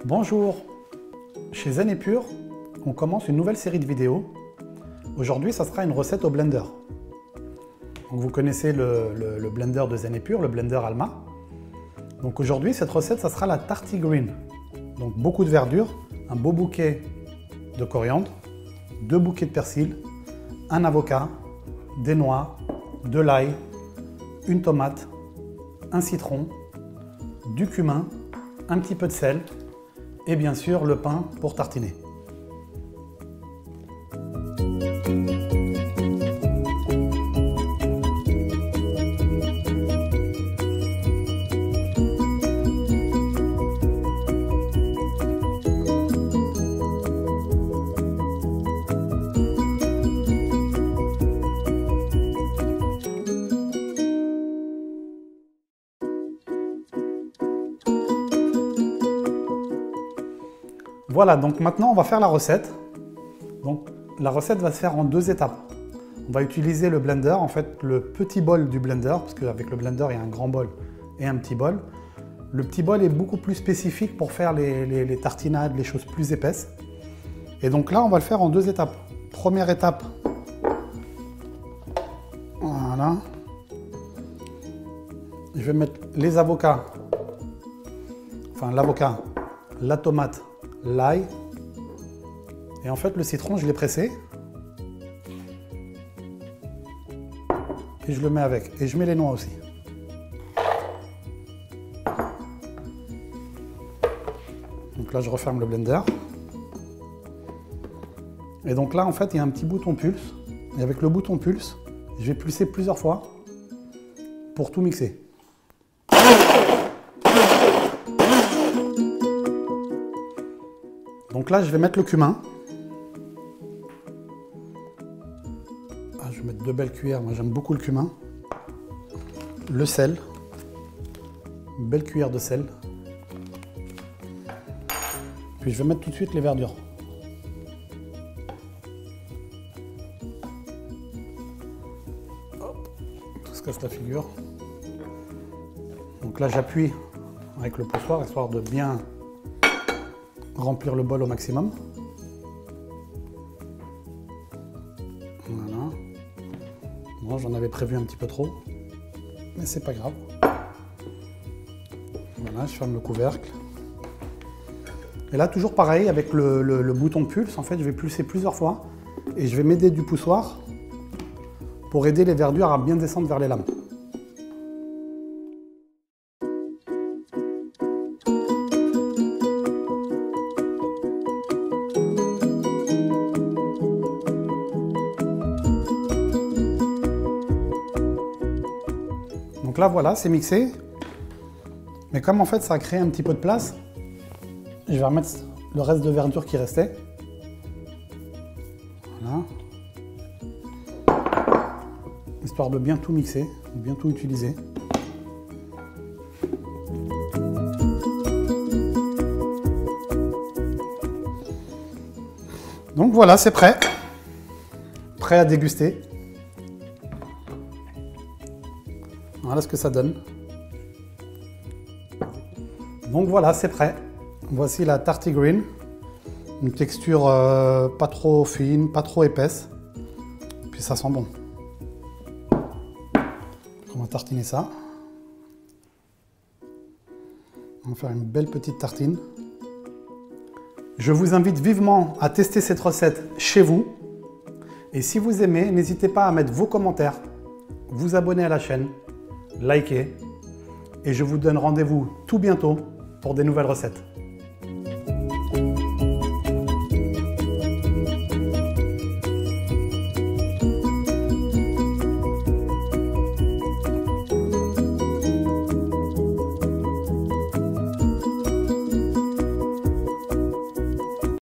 Bonjour, chez Zen & Pure, on commence une nouvelle série de vidéos. Aujourd'hui, ça sera une recette au blender. Donc, vous connaissez le blender de Zen & Pure, le blender Alma. Donc aujourd'hui, cette recette, ça sera la tartigreen. Donc beaucoup de verdure, un beau bouquet de coriandre, 2 bouquets de persil, un avocat, des noix, de l'ail, une tomate, un citron, du cumin, un petit peu de sel et bien sûr le pain pour tartiner. Voilà, donc maintenant on va faire la recette. Donc la recette va se faire en 2 étapes. On va utiliser le blender, en fait le petit bol du blender, parce qu'avec le blender il y a un grand bol et un petit bol. Le petit bol est beaucoup plus spécifique pour faire les tartinades, les choses plus épaisses. Et donc là on va le faire en 2 étapes. Première étape, voilà. Je vais mettre les avocats, enfin l'avocat, la tomate, l'ail et en fait le citron je l'ai pressé et je le mets avec et je mets les noix aussi. Donc là je referme le blender et donc là en fait il y a un petit bouton pulse et avec le bouton pulse je vais pulser plusieurs fois pour tout mixer. Donc là, je vais mettre le cumin. Je vais mettre 2 belles cuillères, moi j'aime beaucoup le cumin. Le sel, une belle cuillère de sel. Puis je vais mettre tout de suite les verdures. Hop, tout se casse la figure. Donc là, j'appuie avec le poussoir, histoire de bien remplir le bol au maximum. Voilà. Bon, j'en avais prévu un petit peu trop, mais c'est pas grave. Voilà, je ferme le couvercle. Et là, toujours pareil, avec le bouton pulse, en fait, je vais pulser plusieurs fois et je vais m'aider du poussoir pour aider les verdures à bien descendre vers les lames. Donc là voilà, c'est mixé, mais comme en fait ça a créé un petit peu de place, je vais remettre le reste de verdure qui restait. Voilà. Histoire de bien tout mixer, de bien tout utiliser. Donc voilà, c'est prêt. Prêt à déguster. Voilà ce que ça donne. Donc voilà, c'est prêt. Voici la tartigreen. Une texture pas trop fine, pas trop épaisse. Puis ça sent bon. On va tartiner ça. On va faire une belle petite tartine. Je vous invite vivement à tester cette recette chez vous. Et si vous aimez, n'hésitez pas à mettre vos commentaires, vous abonner à la chaîne, likez, et je vous donne rendez-vous tout bientôt pour des nouvelles recettes.